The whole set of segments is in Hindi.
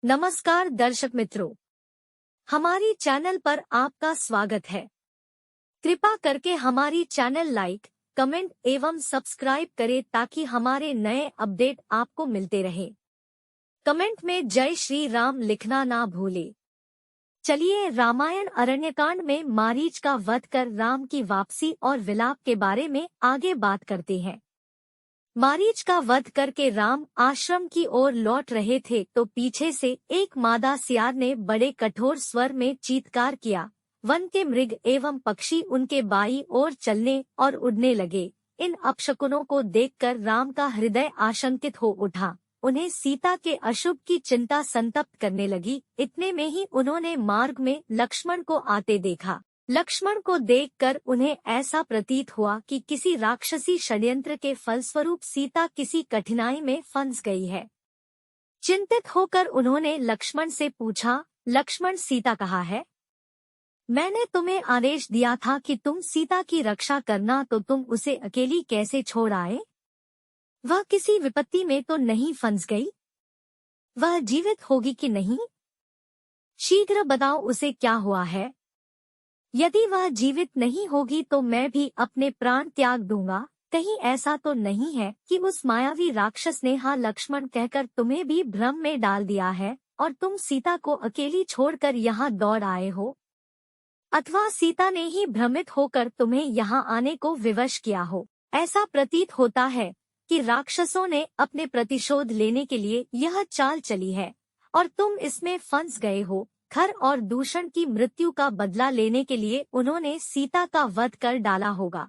नमस्कार दर्शक मित्रों, हमारी चैनल पर आपका स्वागत है। कृपा करके हमारी चैनल लाइक, कमेंट एवं सब्सक्राइब करें ताकि हमारे नए अपडेट आपको मिलते रहे। कमेंट में जय श्री राम लिखना ना भूले। चलिए रामायण अरण्यकांड में मारीच का वध कर राम की वापसी और विलाप के बारे में आगे बात करते हैं। मारीच का वध करके राम आश्रम की ओर लौट रहे थे तो पीछे से एक मादा सियार ने बड़े कठोर स्वर में चीत्कार किया। वन के मृग एवं पक्षी उनके बाईं ओर चलने और उड़ने लगे। इन अपशकुनों को देखकर राम का हृदय आशंकित हो उठा। उन्हें सीता के अशुभ की चिंता संतप्त करने लगी। इतने में ही उन्होंने मार्ग में लक्ष्मण को आते देखा। लक्ष्मण को देखकर उन्हें ऐसा प्रतीत हुआ कि किसी राक्षसी षड्यंत्र के फलस्वरूप सीता किसी कठिनाई में फंस गई है। चिंतित होकर उन्होंने लक्ष्मण से पूछा, लक्ष्मण सीता कहाँ है? मैंने तुम्हें आदेश दिया था कि तुम सीता की रक्षा करना, तो तुम उसे अकेली कैसे छोड़ आए? वह किसी विपत्ति में तो नहीं फंस गई? वह जीवित होगी कि नहीं? शीघ्र बताओ उसे क्या हुआ है। यदि वह जीवित नहीं होगी तो मैं भी अपने प्राण त्याग दूंगा। कहीं ऐसा तो नहीं है कि उस मायावी राक्षस ने हाँ लक्ष्मण कहकर तुम्हें भी भ्रम में डाल दिया है और तुम सीता को अकेली छोड़कर यहाँ दौड़ आए हो? अथवा सीता ने ही भ्रमित होकर तुम्हें यहाँ आने को विवश किया हो? ऐसा प्रतीत होता है कि राक्षसों ने अपने प्रतिशोध लेने के लिए यह चाल चली है और तुम इसमें फंस गए हो। खर और दूषण की मृत्यु का बदला लेने के लिए उन्होंने सीता का वध कर डाला होगा।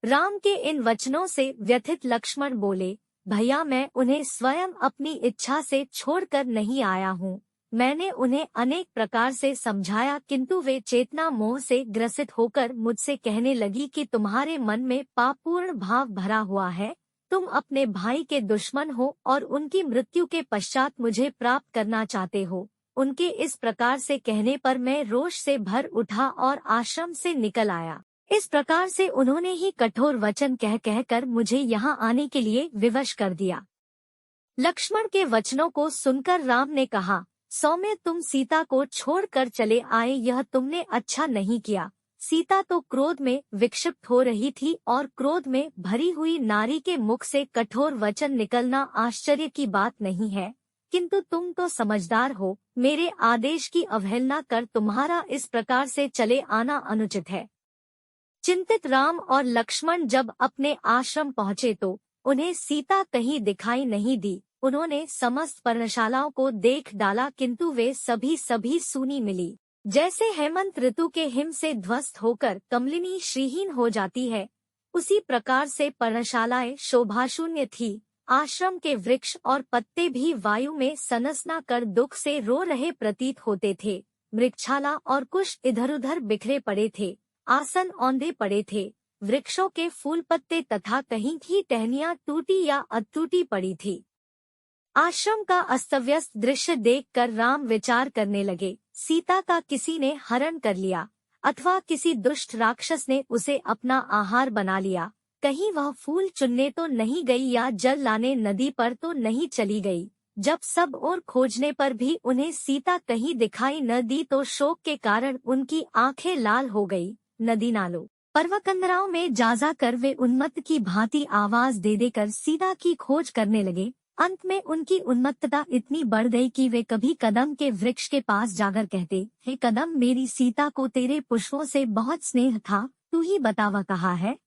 राम के इन वचनों से व्यथित लक्ष्मण बोले, भैया मैं उन्हें स्वयं अपनी इच्छा से छोड़कर नहीं आया हूँ। मैंने उन्हें अनेक प्रकार से समझाया किंतु वे चेतना मोह से ग्रसित होकर मुझसे कहने लगी कि तुम्हारे मन में पापपूर्ण भाव भरा हुआ है। तुम अपने भाई के दुश्मन हो और उनकी मृत्यु के पश्चात मुझे प्राप्त करना चाहते हो। उनके इस प्रकार से कहने पर मैं रोष से भर उठा और आश्रम से निकल आया। इस प्रकार से उन्होंने ही कठोर वचन कह कहकर मुझे यहाँ आने के लिए विवश कर दिया। लक्ष्मण के वचनों को सुनकर राम ने कहा, सौम्य तुम सीता को छोड़कर चले आए, यह तुमने अच्छा नहीं किया। सीता तो क्रोध में विक्षिप्त हो रही थी और क्रोध में भरी हुई नारी के मुख से कठोर वचन निकलना आश्चर्य की बात नहीं है, किंतु तुम तो समझदार हो। मेरे आदेश की अवहेलना कर तुम्हारा इस प्रकार से चले आना अनुचित है। चिंतित राम और लक्ष्मण जब अपने आश्रम पहुँचे तो उन्हें सीता कहीं दिखाई नहीं दी। उन्होंने समस्त पर्णशालाओं को देख डाला किंतु वे सभी सूनी मिली। जैसे हेमंत ऋतु के हिम से ध्वस्त होकर कमलिनी श्रीहीन हो जाती है, उसी प्रकार से पर्णशालाएं शोभाशून्य थी। आश्रम के वृक्ष और पत्ते भी वायु में सनसना कर दुख से रो रहे प्रतीत होते थे। मृगछाला और कुश इधर-उधर बिखरे पड़े थे, आसन औंधे पड़े थे। वृक्षों के फूल पत्ते तथा कहीं की टहनियां टूटी या अटूटी पड़ी थी। आश्रम का अस्तव्यस्त दृश्य देखकर राम विचार करने लगे, सीता का किसी ने हरण कर लिया अथवा किसी दुष्ट राक्षस ने उसे अपना आहार बना लिया। कहीं वह फूल चुनने तो नहीं गई या जल लाने नदी पर तो नहीं चली गई। जब सब ओर खोजने पर भी उन्हें सीता कहीं दिखाई न दी तो शोक के कारण उनकी आंखें लाल हो गई। नदी नालों पर्वतकंदराओं में जा कर वे उन्मत्त की भांति आवाज दे देकर सीता की खोज करने लगे। अंत में उनकी उन्मत्तता इतनी बढ़ गई कि वे कभी कदम के वृक्ष के पास जाकर कहते, हे कदम, मेरी सीता को तेरे पुष्पों से बहुत स्नेह था, तू ही बता वह कहाँ है।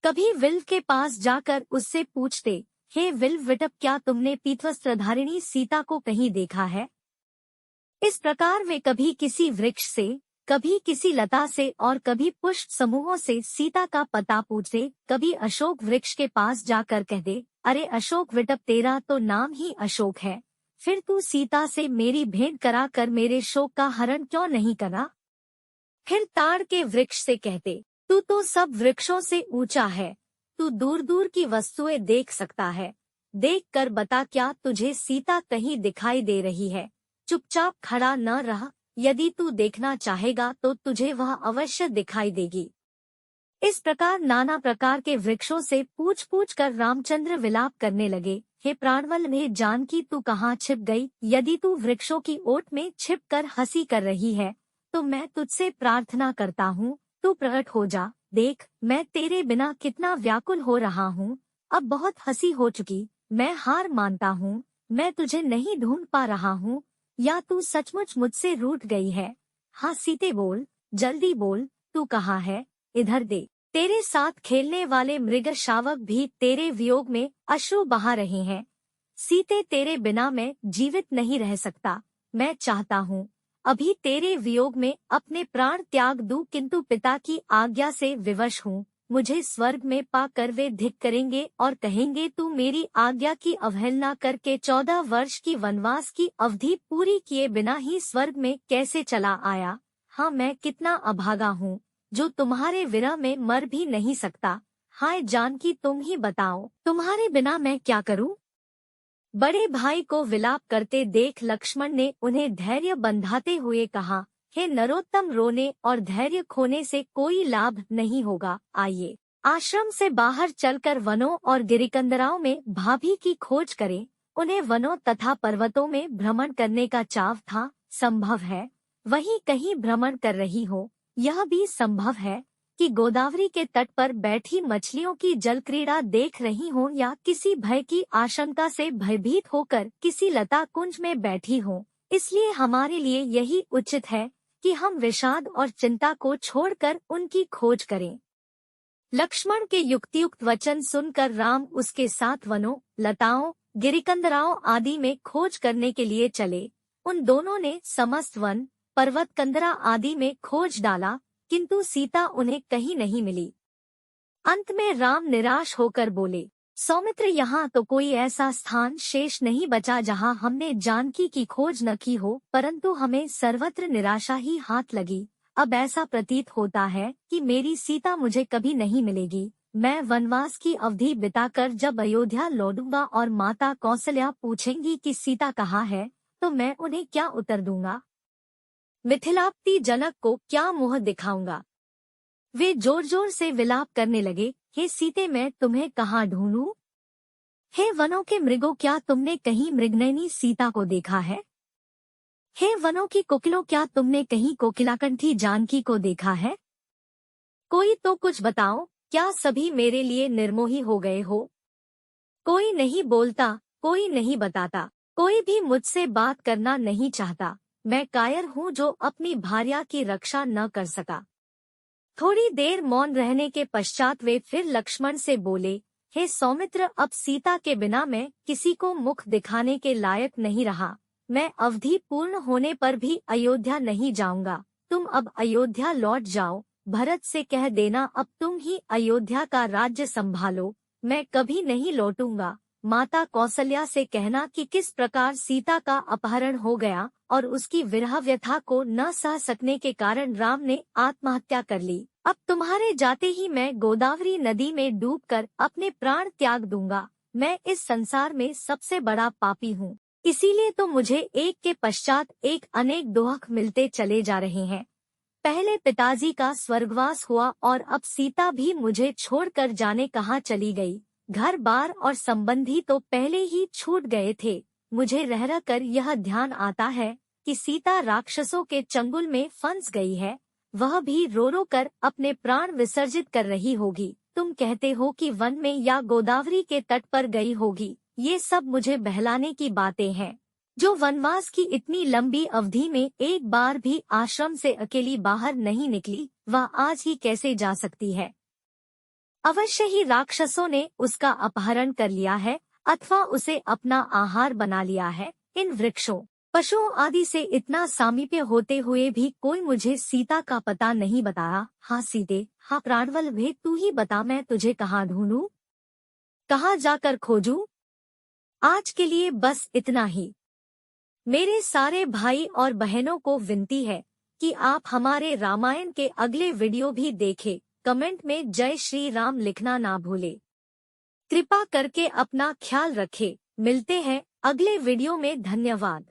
कभी विल्व के पास जाकर उससे पूछते, हे विल्व विटप, क्या तुमने पीतवस्त्रधारिणी सीता को कहीं देखा है? इस प्रकार वे कभी किसी वृक्ष से, कभी किसी लता से और कभी पुष्प समूहों से सीता का पता पूछते। कभी अशोक वृक्ष के पास जाकर कहते, अरे अशोक विटप, तेरा तो नाम ही अशोक है, फिर तू सीता से मेरी भेंट करा कर मेरे शोक का हरण क्यों नहीं करा? फिर ताड़ के वृक्ष से कहते, तू तो सब वृक्षों से ऊंचा है, तू दूर दूर की वस्तुएं देख सकता है, देख कर बता क्या तुझे सीता कहीं दिखाई दे रही है? चुपचाप खड़ा न रह, यदि तू देखना चाहेगा तो तुझे वह अवश्य दिखाई देगी। इस प्रकार नाना प्रकार के वृक्षों से पूछ पूछ कर रामचंद्र विलाप करने लगे। हे प्राणवल, हे जानकी, तू कहाँ छिप गई? यदि तू वृक्षों की ओट में छिप कर हंसी कर रही है तो मैं तुझसे प्रार्थना करता हूँ, तू प्रकट हो जा। देख, मैं तेरे बिना कितना व्याकुल हो रहा हूँ। अब बहुत हंसी हो चुकी, मैं हार मानता हूँ। मैं तुझे नहीं ढूंढ पा रहा हूँ, या तू सचमुच मुझसे रूठ गई है? हाँ सीते, बोल, जल्दी बोल, तू कहाँ है? इधर देख, तेरे साथ खेलने वाले मृग शावक भी तेरे वियोग में अश्रु बहा रहे हैं। सीते, तेरे बिना मैं जीवित नहीं रह सकता। मैं चाहता हूँ अभी तेरे वियोग में अपने प्राण त्याग दूं, किंतु पिता की आज्ञा से विवश हूँ। मुझे स्वर्ग में पाकर वे धिक् करेंगे और कहेंगे, तू मेरी आज्ञा की अवहेलना करके 14 वर्ष की वनवास की अवधि पूरी किए बिना ही स्वर्ग में कैसे चला आया? हाँ, मैं कितना अभागा हूँ जो तुम्हारे विरह में मर भी नहीं सकता। हाय जानकी, तुम ही बताओ, तुम्हारे बिना मैं क्या करूँ? बड़े भाई को विलाप करते देख लक्ष्मण ने उन्हें धैर्य बंधाते हुए कहा, हे नरोत्तम, रोने और धैर्य खोने से कोई लाभ नहीं होगा। आइए, आश्रम से बाहर चलकर वनों और गिरिकंदराओं में भाभी की खोज करें। उन्हें वनों तथा पर्वतों में भ्रमण करने का चाव था। संभव है वहीं कहीं भ्रमण कर रही हो। यह भी संभव है कि गोदावरी के तट पर बैठी मछलियों की जल क्रीड़ा देख रही हो, या किसी भय की आशंका से भयभीत होकर किसी लता कुंज में बैठी हो। इसलिए हमारे लिए यही उचित है कि हम विषाद और चिंता को छोड़कर उनकी खोज करें। लक्ष्मण के युक्तियुक्त वचन सुनकर राम उसके साथ वनों, लताओं, गिरिकंदराओं आदि में खोज करने के लिए चले। उन दोनों ने समस्त वन, पर्वत, कंदरा आदि में खोज डाला, किंतु सीता उन्हें कहीं नहीं मिली। अंत में राम निराश होकर बोले, सौमित्र, यहाँ तो कोई ऐसा स्थान शेष नहीं बचा जहाँ हमने जानकी की खोज न की हो, परंतु हमें सर्वत्र निराशा ही हाथ लगी। अब ऐसा प्रतीत होता है कि मेरी सीता मुझे कभी नहीं मिलेगी। मैं वनवास की अवधि बिताकर जब अयोध्या लौटूंगा और माता कौशल्या पूछेंगी कि सीता कहाँ है, तो मैं उन्हें क्या उत्तर दूंगा? मिथिलापति जनक को क्या मुँह दिखाऊंगा? वे जोर जोर से विलाप करने लगे, हे सीते, मैं तुम्हें कहाँ ढूंढूं? हे वनों के मृगों, क्या तुमने कहीं मृगनयनी सीता को देखा है? हे वनों की कोकिलों, क्या तुमने कहीं कोकिलाकंठी जानकी को देखा है? कोई तो कुछ बताओ, क्या सभी मेरे लिए निर्मोही हो गए हो? कोई नहीं बोलता, कोई नहीं बताता, कोई भी मुझसे बात करना नहीं चाहता। मैं कायर हूँ जो अपनी भार्या की रक्षा न कर सका। थोड़ी देर मौन रहने के पश्चात वे फिर लक्ष्मण से बोले, हे सौमित्र, अब सीता के बिना मैं किसी को मुख दिखाने के लायक नहीं रहा। मैं अवधि पूर्ण होने पर भी अयोध्या नहीं जाऊंगा। तुम अब अयोध्या लौट जाओ। भरत से कह देना अब तुम ही अयोध्या का राज्य संभालो। मैं कभी नहीं लौटूंगा। माता कौशल्या से कहना कि किस प्रकार सीता का अपहरण हो गया और उसकी विरह व्यथा को न सह सकने के कारण राम ने आत्महत्या कर ली। अब तुम्हारे जाते ही मैं गोदावरी नदी में डूबकर अपने प्राण त्याग दूंगा। मैं इस संसार में सबसे बड़ा पापी हूँ। इसीलिए तो मुझे एक के पश्चात एक अनेक दुख मिलते चले जा रहे हैं। पहले पिताजी का स्वर्गवास हुआ और अब सीता भी मुझे छोड़कर जाने कहाँ चली गई। घर बार और संबंधी तो पहले ही छूट गए थे। मुझे रह रह कर यह ध्यान आता है कि सीता राक्षसों के चंगुल में फंस गई है। वह भी रो रो कर अपने प्राण विसर्जित कर रही होगी। तुम कहते हो कि वन में या गोदावरी के तट पर गई होगी। ये सब मुझे बहलाने की बातें हैं। जो वनवास की इतनी लंबी अवधि में एक बार भी आश्रम से अकेली बाहर नहीं निकली, वह आज ही कैसे जा सकती है? अवश्य ही राक्षसों ने उसका अपहरण कर लिया है अथवा उसे अपना आहार बना लिया है। इन वृक्षों, पशुओं आदि से इतना सामीप्य होते हुए भी कोई मुझे सीता का पता नहीं बताया। हाँ सीते, हाँ प्राणवल, वे तू ही बता, मैं तुझे कहाँ ढूंढूं, कहाँ जाकर खोजूं? आज के लिए बस इतना ही। मेरे सारे भाई और बहनों को विनती है कि आप हमारे रामायण के अगले वीडियो भी देखें। कमेंट में जय श्री राम लिखना ना भूले। कृपा करके अपना ख्याल रखें। मिलते हैं अगले वीडियो में। धन्यवाद।